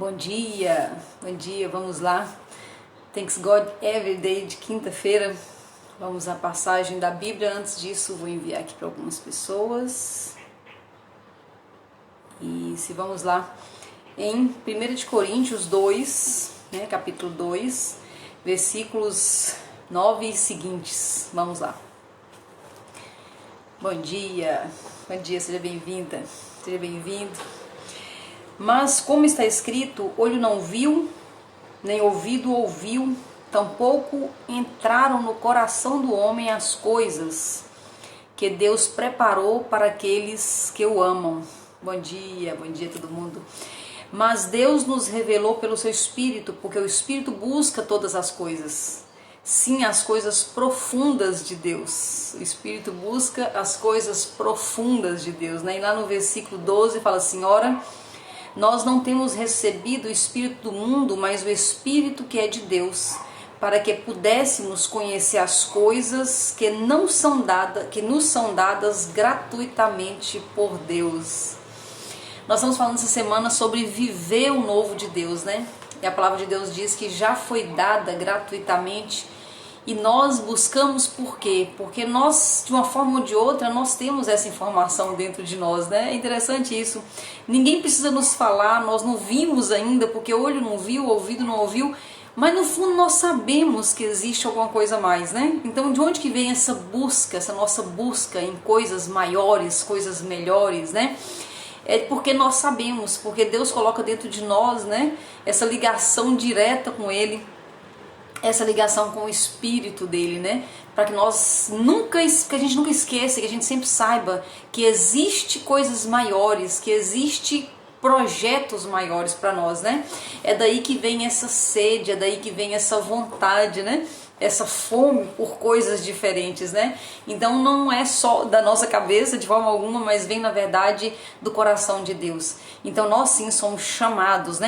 Bom dia, vamos lá. Thanks God Every Day de quinta-feira. Vamos à passagem da Bíblia. Antes disso, vou enviar aqui para algumas pessoas. E se vamos lá em 1 de Coríntios 2, capítulo 2, versículos 9 e seguintes. Vamos lá. Bom dia, seja bem-vinda, seja bem-vindo. Mas como está escrito, olho não viu, nem ouvido ouviu, tampouco entraram no coração do homem as coisas que Deus preparou para aqueles que o amam. Bom dia todo mundo. Mas Deus nos revelou pelo seu Espírito, porque o Espírito busca todas as coisas. Sim, as coisas profundas de Deus. O Espírito busca as coisas profundas de Deus, E lá no versículo 12 fala assim: ora, nós não temos recebido o Espírito do mundo, mas o Espírito que é de Deus, para que pudéssemos conhecer as coisas que nos são dadas gratuitamente por Deus. Nós estamos falando essa semana sobre viver o novo de Deus, E a palavra de Deus diz que já foi dada gratuitamente. E nós buscamos por quê? Porque nós, de uma forma ou de outra, nós temos essa informação dentro de nós, É interessante isso. Ninguém precisa nos falar, nós não vimos ainda, porque o olho não viu, o ouvido não ouviu, mas no fundo nós sabemos que existe alguma coisa a mais, Então de onde que vem essa busca, essa nossa busca em coisas maiores, coisas melhores, É porque nós sabemos, porque Deus coloca dentro de nós, Essa ligação direta com Ele, essa ligação com o Espírito dele, Para que que a gente nunca esqueça, que a gente sempre saiba que existe coisas maiores, que existe projetos maiores para nós, É daí que vem essa sede, é daí que vem essa vontade, Essa fome por coisas diferentes, Então não é só da nossa cabeça de forma alguma, mas vem na verdade do coração de Deus. Então nós sim somos chamados,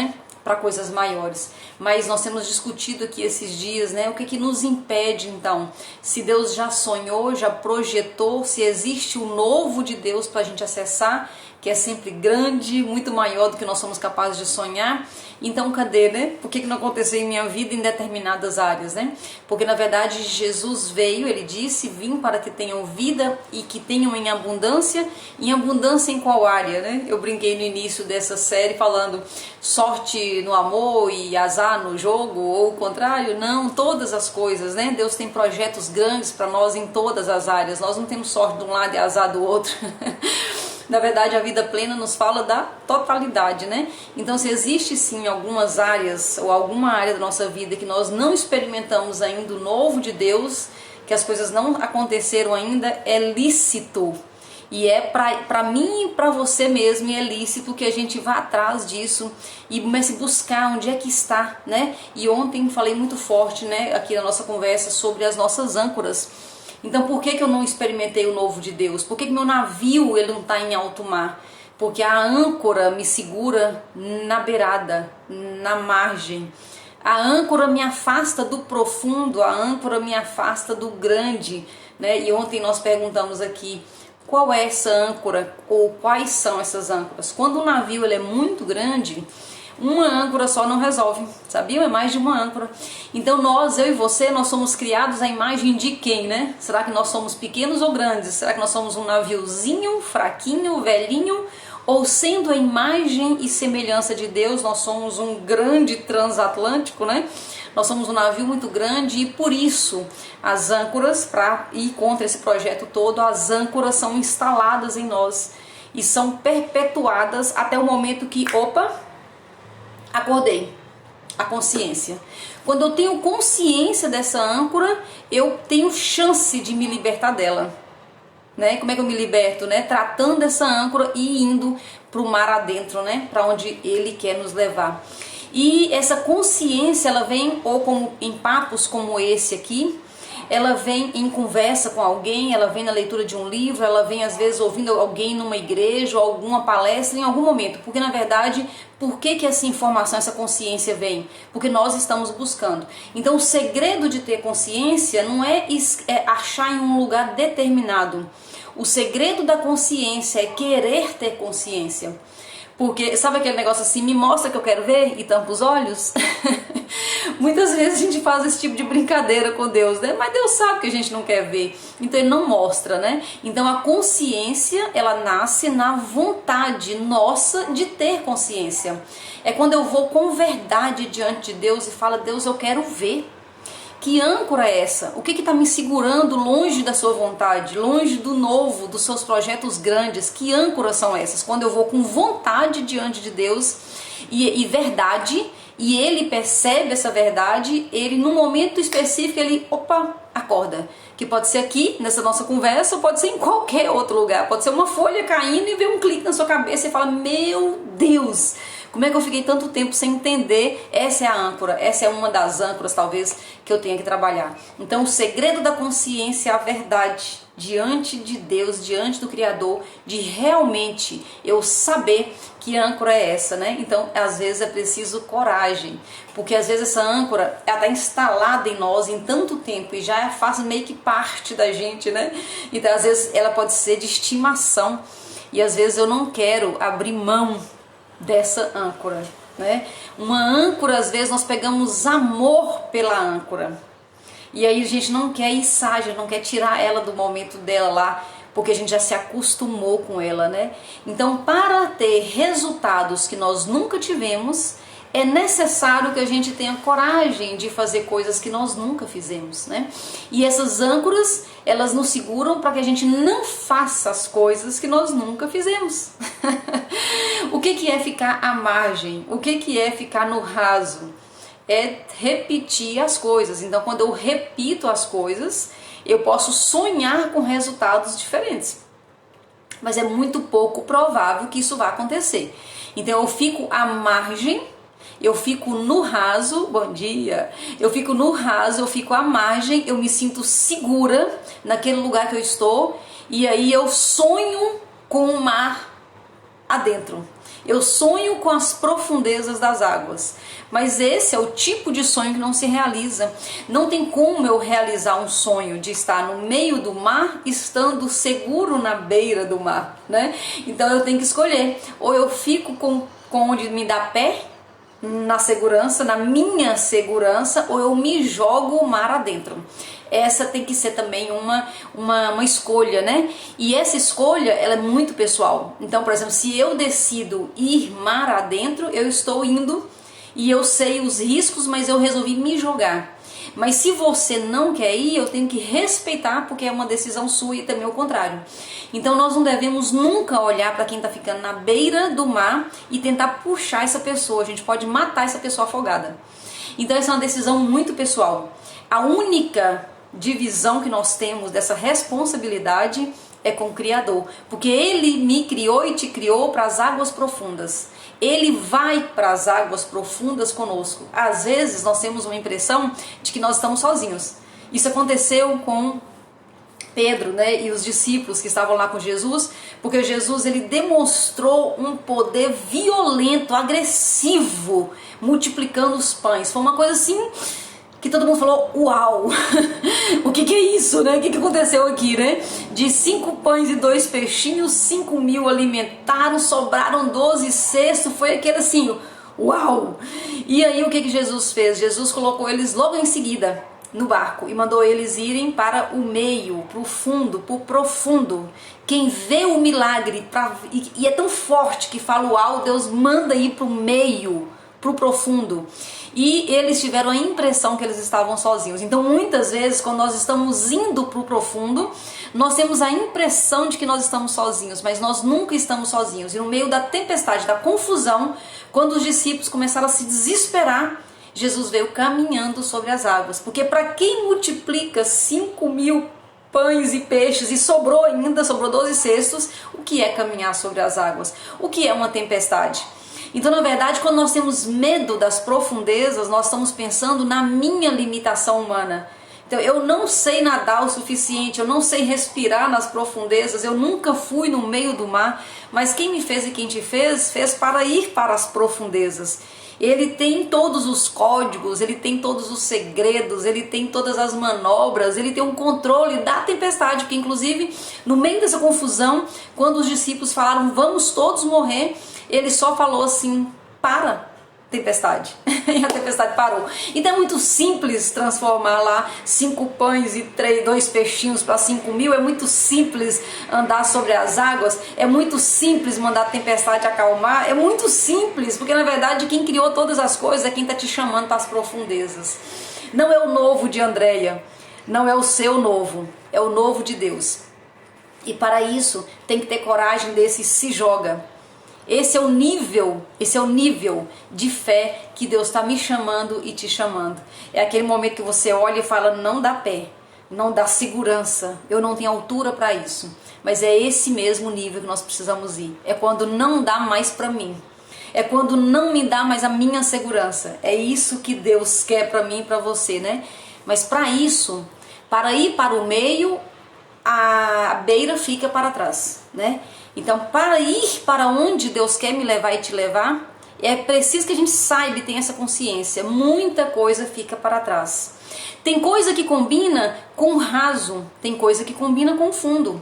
para coisas maiores. Mas nós temos discutido aqui esses dias, O que nos impede então? Se Deus já sonhou, já projetou, se existe o novo de Deus para a gente acessar, que é sempre grande, muito maior do que nós somos capazes de sonhar. Então cadê, Por que não aconteceu em minha vida em determinadas áreas, Porque na verdade Jesus veio, Ele disse: vim para que tenham vida e que tenham em abundância. Em abundância em qual área, Eu brinquei no início dessa série falando sorte no amor e azar no jogo, ou o contrário. Não, todas as coisas, Deus tem projetos grandes para nós em todas as áreas. Nós não temos sorte de um lado e azar do outro. Na verdade, a vida plena nos fala da totalidade, Então, se existe sim algumas áreas ou alguma área da nossa vida que nós não experimentamos ainda o novo de Deus, que as coisas não aconteceram ainda, é lícito. E é para mim e para você mesmo, e é lícito que a gente vá atrás disso e comece a buscar onde é que está, E ontem falei muito forte, aqui na nossa conversa sobre as nossas âncoras. Então por que eu não experimentei o novo de Deus? Por que meu navio ele não está em alto mar? Porque a âncora me segura na beirada, na margem. A âncora me afasta do profundo, a âncora me afasta do grande. E ontem nós perguntamos aqui, qual é essa âncora ou quais são essas âncoras? Quando o navio ele é muito grande, uma âncora só não resolve, sabiam? É mais de uma âncora. Então eu e você, nós somos criados à imagem de quem, Será que nós somos pequenos ou grandes? Será que nós somos um naviozinho, fraquinho, velhinho? Ou sendo a imagem e semelhança de Deus, nós somos um grande transatlântico, Nós somos um navio muito grande e por isso as âncoras, para ir contra esse projeto todo, as âncoras são instaladas em nós e são perpetuadas até o momento que, acordei, a consciência. Quando eu tenho consciência dessa âncora, eu tenho chance de me libertar dela. Como é que eu me liberto? Tratando essa âncora e indo para o mar adentro, Para onde Ele quer nos levar. E essa consciência, ela vem em papos como esse aqui, ela vem em conversa com alguém, ela vem na leitura de um livro, ela vem às vezes ouvindo alguém numa igreja ou alguma palestra em algum momento, porque na verdade, por que essa informação, essa consciência vem? Porque nós estamos buscando. Então o segredo de ter consciência não é achar em um lugar determinado. O segredo da consciência é querer ter consciência. Porque sabe aquele negócio assim, me mostra que eu quero ver e tampa os olhos? Muitas vezes a gente faz esse tipo de brincadeira com Deus, né? Mas Deus sabe que a gente não quer ver, então Ele não mostra, né? Então a consciência, ela nasce na vontade nossa de ter consciência. É quando eu vou com verdade diante de Deus e falo, Deus, eu quero ver. Que âncora é essa? O que está me segurando longe da sua vontade, longe do novo, dos seus projetos grandes? Que âncoras são essas? Quando eu vou com vontade diante de Deus e verdade, e Ele percebe essa verdade, Ele no momento específico, Ele, opa, acorda. Que pode ser aqui, nessa nossa conversa, ou pode ser em qualquer outro lugar. Pode ser uma folha caindo e ver um clique na sua cabeça e fala, meu Deus, como é que eu fiquei tanto tempo sem entender? Essa é a âncora, essa é uma das âncoras talvez que eu tenha que trabalhar. Então o segredo da consciência é a verdade diante de Deus, diante do Criador, de realmente eu saber que âncora é essa, né? Então às vezes é preciso coragem, porque às vezes essa âncora ela está instalada em nós em tanto tempo e já faz meio que parte da gente, né? Então às vezes ela pode ser de estimação e às vezes eu não quero abrir mão dessa âncora, né? Uma âncora, às vezes nós pegamos amor pela âncora e aí a gente não quer içar, a gente não quer tirar ela do momento dela lá, porque a gente já se acostumou com ela, né? Então, para ter resultados que nós nunca tivemos, é necessário que a gente tenha coragem de fazer coisas que nós nunca fizemos, né? E essas âncoras, elas nos seguram para que a gente não faça as coisas que nós nunca fizemos. O que é ficar à margem? O que é ficar no raso? É repetir as coisas. Então, quando eu repito as coisas, eu posso sonhar com resultados diferentes. Mas é muito pouco provável que isso vá acontecer. Então, eu fico à margem, eu fico no raso, bom dia, eu fico no raso, eu fico à margem, eu me sinto segura naquele lugar que eu estou e aí eu sonho com o mar adentro. Eu sonho com as profundezas das águas, mas esse é o tipo de sonho que não se realiza. Não tem como eu realizar um sonho de estar no meio do mar, estando seguro na beira do mar, né? Então eu tenho que escolher, ou eu fico com onde me dá pé, na segurança, na minha segurança, ou eu me jogo o mar adentro. Essa tem que ser também uma escolha, né? E essa escolha, ela é muito pessoal. Então, por exemplo, se eu decido ir mar adentro, eu estou indo e eu sei os riscos, mas eu resolvi me jogar. Mas se você não quer ir, eu tenho que respeitar, porque é uma decisão sua e também o contrário. Então nós não devemos nunca olhar para quem está ficando na beira do mar e tentar puxar essa pessoa. A gente pode matar essa pessoa afogada. Então essa é uma decisão muito pessoal. A única divisão que nós temos dessa responsabilidade é com o Criador, porque Ele me criou e te criou para as águas profundas. Ele vai para as águas profundas conosco. Às vezes nós temos uma impressão de que nós estamos sozinhos. Isso aconteceu com Pedro, né, e os discípulos que estavam lá com Jesus, porque Jesus ele demonstrou um poder violento, agressivo, multiplicando os pães. Foi uma coisa assim que todo mundo falou, uau, o que é isso, né? O que aconteceu aqui, né? De 5 pães e 2 peixinhos, 5.000 alimentaram, sobraram 12 cestos, foi aquele assim, uau! E aí o que Jesus fez? Jesus colocou eles logo em seguida no barco e mandou eles irem para o meio, para o fundo, para o profundo. Quem vê o milagre, e é tão forte que fala uau, Deus manda ir para o meio, para o profundo. E eles tiveram a impressão que eles estavam sozinhos. Então muitas vezes quando nós estamos indo para o profundo, nós temos a impressão de que nós estamos sozinhos, mas nós nunca estamos sozinhos. E no meio da tempestade, da confusão, quando os discípulos começaram a se desesperar, Jesus veio caminhando sobre as águas. Porque para quem multiplica 5.000 pães e peixes e sobrou 12 cestos, o que é caminhar sobre as águas? O que é uma tempestade? Então, na verdade, quando nós temos medo das profundezas, nós estamos pensando na minha limitação humana. Então, eu não sei nadar o suficiente, eu não sei respirar nas profundezas, eu nunca fui no meio do mar, mas quem me fez e quem te fez, fez para ir para as profundezas. Ele tem todos os códigos, ele tem todos os segredos, ele tem todas as manobras, ele tem um controle da tempestade, porque inclusive no meio dessa confusão, quando os discípulos falaram, vamos todos morrer, Ele só falou assim: para, tempestade. E a tempestade parou. Então é muito simples transformar lá 5 pães e 2 peixinhos para 5.000. É muito simples andar sobre as águas. É muito simples mandar a tempestade acalmar. É muito simples, porque na verdade quem criou todas as coisas é quem está te chamando para as profundezas. Não é o novo de Andréia, não é o seu novo, é o novo de Deus. E para isso tem que ter coragem desse se joga. Esse é o nível de fé que Deus está me chamando e te chamando. É aquele momento que você olha e fala: não dá pé, não dá segurança, eu não tenho altura para isso. Mas é esse mesmo nível que nós precisamos ir. É quando não dá mais para mim. É quando não me dá mais a minha segurança. É isso que Deus quer para mim e para você, né? Mas para isso, para ir para o meio, a beira fica para trás, né? Então, para ir para onde Deus quer me levar e te levar, é preciso que a gente saiba e tenha essa consciência. Muita coisa fica para trás. Tem coisa que combina com o raso, tem coisa que combina com o fundo.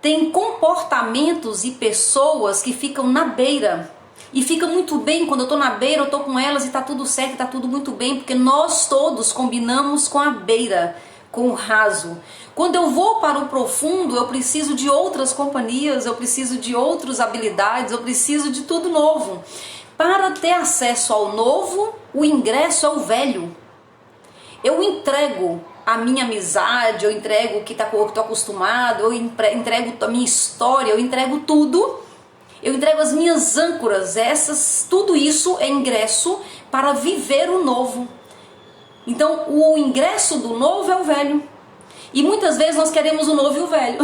Tem comportamentos e pessoas que ficam na beira. E fica muito bem quando eu estou na beira, eu estou com elas e está tudo certo, está tudo muito bem, porque nós todos combinamos com a beira, com o raso. Quando eu vou para o profundo, eu preciso de outras companhias, eu preciso de outras habilidades, eu preciso de tudo novo. Para ter acesso ao novo, o ingresso é o velho. Eu entrego a minha amizade, eu entrego o que eu estou acostumado, eu entrego a minha história, eu entrego tudo. Eu entrego as minhas âncoras, tudo isso é ingresso para viver o novo. Então, o ingresso do novo é o velho. E muitas vezes nós queremos o novo e o velho.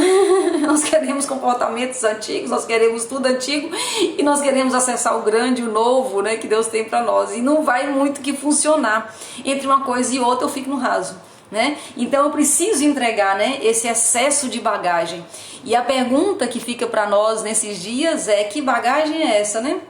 Nós queremos comportamentos antigos, nós queremos tudo antigo e nós queremos acessar o grande, o novo, né, que Deus tem para nós. E não vai muito que funcionar. Entre uma coisa e outra eu fico no raso, né? Então eu preciso entregar, né, esse excesso de bagagem. E a pergunta que fica para nós nesses dias é: que bagagem é essa, né?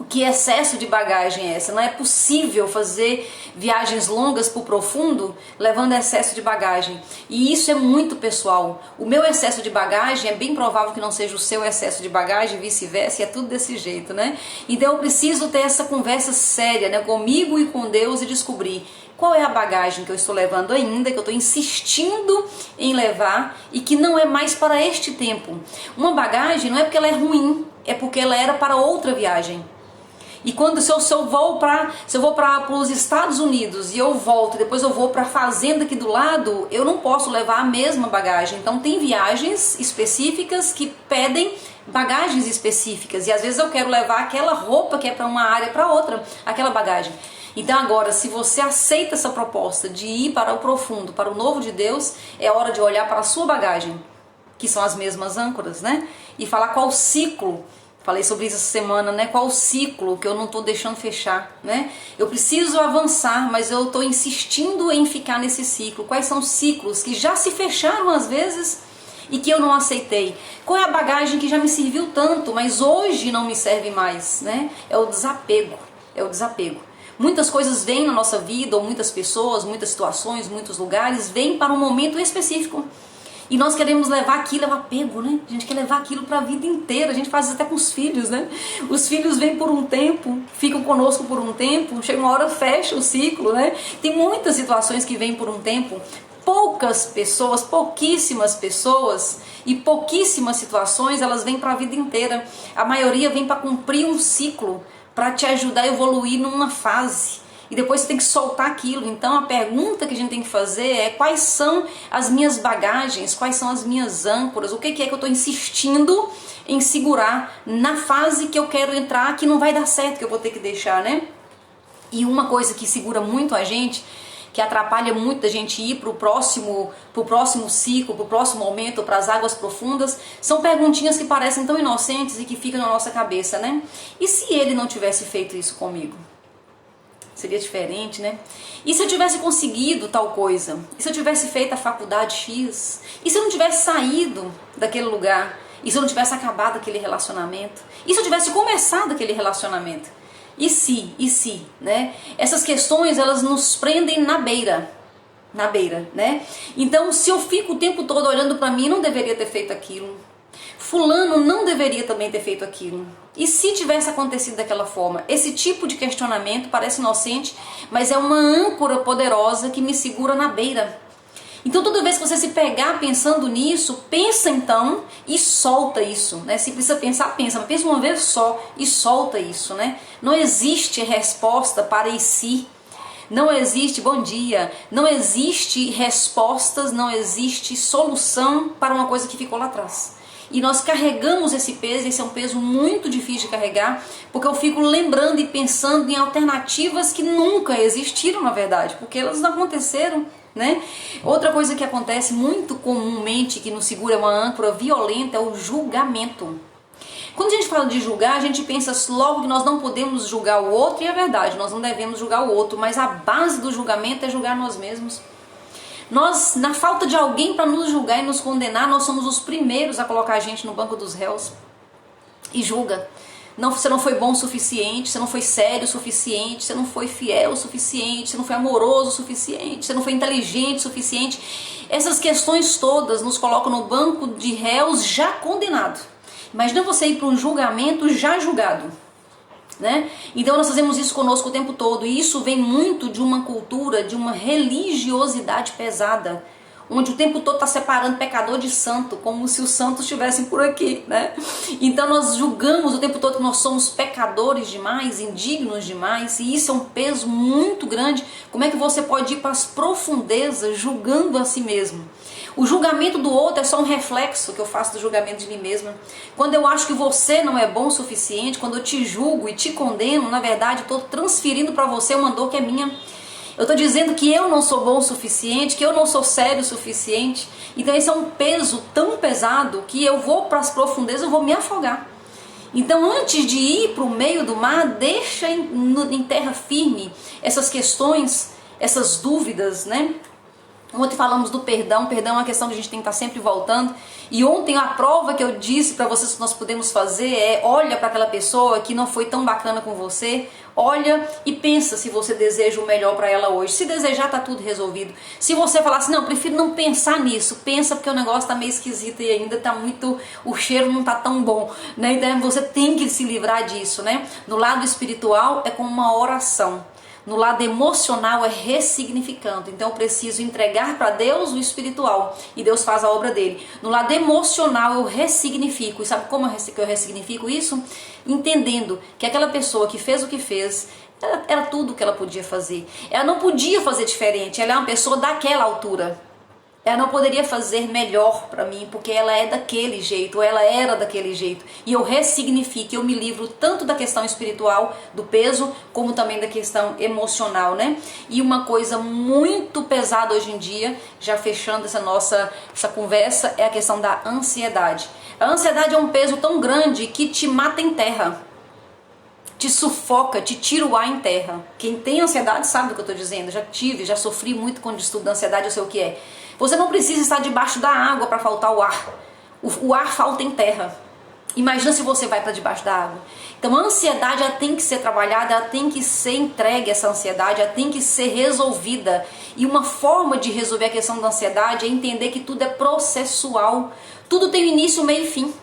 Que excesso de bagagem é essa? Não é possível fazer viagens longas para o profundo levando excesso de bagagem. E isso é muito pessoal. O meu excesso de bagagem é bem provável que não seja o seu excesso de bagagem, vice-versa, e é tudo desse jeito, né? Então eu preciso ter essa conversa séria, né, comigo e com Deus e descobrir qual é a bagagem que eu estou levando ainda, que eu estou insistindo em levar e que não é mais para este tempo. Uma bagagem não é porque ela é ruim, é porque ela era para outra viagem. E quando se eu vou para os Estados Unidos e eu volto, depois eu vou para a fazenda aqui do lado, eu não posso levar a mesma bagagem. Então tem viagens específicas que pedem bagagens específicas e às vezes eu quero levar aquela roupa que é para uma área para outra, aquela bagagem. Então agora, se você aceita essa proposta de ir para o profundo, para o novo de Deus, é hora de olhar para a sua bagagem, que são as mesmas âncoras, né? E falar qual ciclo. Falei sobre isso essa semana, né? Qual o ciclo que eu não estou deixando fechar, né? Eu preciso avançar, mas eu estou insistindo em ficar nesse ciclo. Quais são os ciclos que já se fecharam às vezes e que eu não aceitei? Qual é a bagagem que já me serviu tanto, mas hoje não me serve mais, né? É o desapego, é o desapego. Muitas coisas vêm na nossa vida, ou muitas pessoas, muitas situações, muitos lugares, vêm para um momento específico. E nós queremos levar aquilo, é um apego, né? A gente quer levar aquilo para a vida inteira. A gente faz isso até com os filhos, né? Os filhos vêm por um tempo, ficam conosco por um tempo, chega uma hora, fecha o ciclo, né? Tem muitas situações que vêm por um tempo. Poucas pessoas, pouquíssimas pessoas e pouquíssimas situações, elas vêm para a vida inteira. A maioria vem para cumprir um ciclo, para te ajudar a evoluir numa fase. E depois você tem que soltar aquilo. Então a pergunta que a gente tem que fazer é: quais são as minhas bagagens, quais são as minhas âncoras, o que é que eu estou insistindo em segurar na fase que eu quero entrar, que não vai dar certo, que eu vou ter que deixar, né? E uma coisa que segura muito a gente, que atrapalha muito a gente ir para o próximo ciclo, para o próximo momento, para as águas profundas, são perguntinhas que parecem tão inocentes e que ficam na nossa cabeça, né? E se ele não tivesse feito isso comigo? Seria diferente, né? E se eu tivesse conseguido tal coisa? E se eu tivesse feito a faculdade X? E se eu não tivesse saído daquele lugar? E se eu não tivesse acabado aquele relacionamento? E se eu tivesse começado aquele relacionamento? E se, né? Essas questões, elas nos prendem na beira, né? Então, se eu fico o tempo todo olhando para mim, não deveria ter feito aquilo. Fulano não deveria também ter feito aquilo. E se tivesse acontecido daquela forma? Esse tipo de questionamento parece inocente, mas é uma âncora poderosa que me segura na beira. Então toda vez que você se pegar pensando nisso, pensa então e solta isso, né? Se precisa pensar, pensa, mas pensa uma vez só e solta isso, né? Não existe resposta para e se. Não existe, bom dia, não existe respostas, não existe solução para uma coisa que ficou lá atrás. E nós carregamos esse peso, esse é um peso muito difícil de carregar, porque eu fico lembrando e pensando em alternativas que nunca existiram na verdade, porque elas não aconteceram, né? Outra coisa que acontece muito comumente, que nos segura, é uma âncora violenta, é o julgamento. Quando a gente fala de julgar, a gente pensa logo que nós não podemos julgar o outro, e é verdade, nós não devemos julgar o outro, mas a base do julgamento é julgar nós mesmos. Nós, na falta de alguém para nos julgar e nos condenar, nós somos os primeiros a colocar a gente no banco dos réus e julga. Não, você não foi bom o suficiente, você não foi sério o suficiente, você não foi fiel o suficiente, você não foi amoroso o suficiente, você não foi inteligente o suficiente. Essas questões todas nos colocam no banco de réus já condenado. Imagina você ir para um julgamento já julgado, né? Então nós fazemos isso conosco o tempo todo, e isso vem muito de uma cultura, de uma religiosidade pesada, onde o tempo todo está separando pecador de santo, como se os santos estivessem por aqui, né? Então nós julgamos o tempo todo que nós somos pecadores demais, indignos demais, e isso é um peso muito grande. Como é que você pode ir para as profundezas julgando a si mesmo? O julgamento do outro é só um reflexo que eu faço do julgamento de mim mesma. Quando eu acho que você não é bom o suficiente, quando eu te julgo e te condeno, na verdade eu estou transferindo para você uma dor que é minha. Eu estou dizendo que eu não sou bom o suficiente, que eu não sou sério o suficiente. Então esse é um peso tão pesado que eu vou para as profundezas, eu vou me afogar. Então antes de ir para o meio do mar, deixa em terra firme essas questões, essas dúvidas, né? Ontem falamos do perdão. Perdão é uma questão que a gente tem que estar sempre voltando. E ontem a prova que eu disse para vocês que nós podemos fazer é: olha para aquela pessoa que não foi tão bacana com você, olha e pensa se você deseja o melhor para ela hoje. Se desejar, tá tudo resolvido. Se você falar assim, não, prefiro não pensar nisso, pensa porque o negócio tá meio esquisito e ainda tá muito, o cheiro não tá tão bom, né? Então você tem que se livrar disso, né? No lado espiritual é como uma oração. No lado emocional é ressignificando. Então eu preciso entregar para Deus o espiritual e Deus faz a obra dele. No lado emocional eu ressignifico. E sabe como eu ressignifico isso? Entendendo que aquela pessoa que fez o que fez era tudo o que ela podia fazer. Ela não podia fazer diferente. Ela é uma pessoa daquela altura. Ela não poderia fazer melhor para mim, porque ela é daquele jeito, ou ela era daquele jeito. E eu ressignifico, eu me livro tanto da questão espiritual, do peso, como também da questão emocional, né? E uma coisa muito pesada hoje em dia, já fechando essa conversa, é a questão da ansiedade. A ansiedade é um peso tão grande que te mata em terra. Te sufoca, te tira o ar em terra. Quem tem ansiedade sabe do que eu estou dizendo. Já sofri muito com o distúrbio da ansiedade, eu sei o que é. Você não precisa estar debaixo da água para faltar o ar. O ar falta em terra. Imagina se você vai para debaixo da água. Então a ansiedade ela tem que ser trabalhada, ela tem que ser entregue, essa ansiedade, ela tem que ser resolvida. E uma forma de resolver a questão da ansiedade é entender que tudo é processual. Tudo tem início, meio e fim.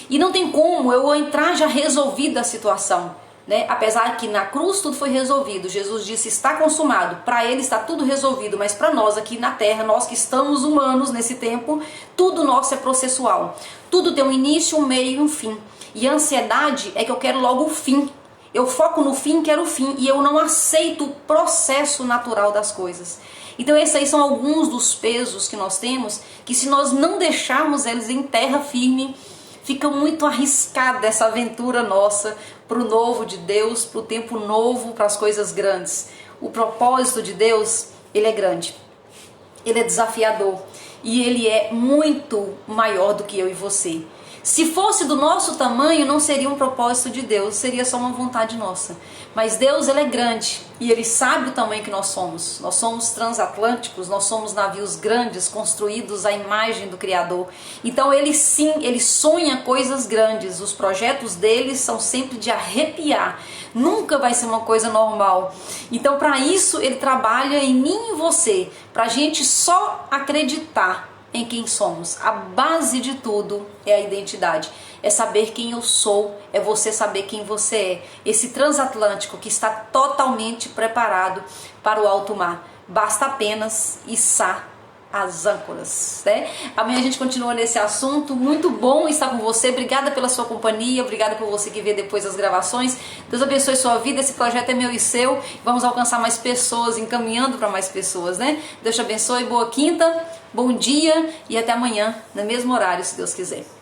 E não tem como eu entrar já resolvida a situação, né? Apesar que na cruz tudo foi resolvido. Jesus disse, está consumado. Para ele está tudo resolvido, mas para nós aqui na terra, nós que estamos humanos nesse tempo, tudo nosso é processual. Tudo tem um início, um meio e um fim. E a ansiedade é que eu quero logo o fim. Eu foco no fim, quero o fim, e eu não aceito o processo natural das coisas. Então esses aí são alguns dos pesos que nós temos, que se nós não deixarmos eles em terra firme, fica muito arriscada essa aventura nossa para o novo de Deus, para o tempo novo, para as coisas grandes. O propósito de Deus, ele é grande, ele é desafiador e ele é muito maior do que eu e você. Se fosse do nosso tamanho, não seria um propósito de Deus, seria só uma vontade nossa. Mas Deus, ele é grande e ele sabe o tamanho que nós somos. Nós somos transatlânticos, nós somos navios grandes, construídos à imagem do Criador. Então ele sim, ele sonha coisas grandes. Os projetos dele são sempre de arrepiar. Nunca vai ser uma coisa normal. Então para isso ele trabalha em mim e em você, para a gente só acreditar em quem somos. A base de tudo é a identidade. É saber quem eu sou, é você saber quem você é. Esse transatlântico que está totalmente preparado para o alto mar. Basta apenas içar as âncoras, né? Amanhã a gente continua nesse assunto. Muito bom estar com você. Obrigada pela sua companhia, obrigada por você que vê depois as gravações. Deus abençoe sua vida. Esse projeto é meu e seu. Vamos alcançar mais pessoas, encaminhando para mais pessoas, né? Deus te abençoe. Boa quinta, bom dia e até amanhã, no mesmo horário, se Deus quiser.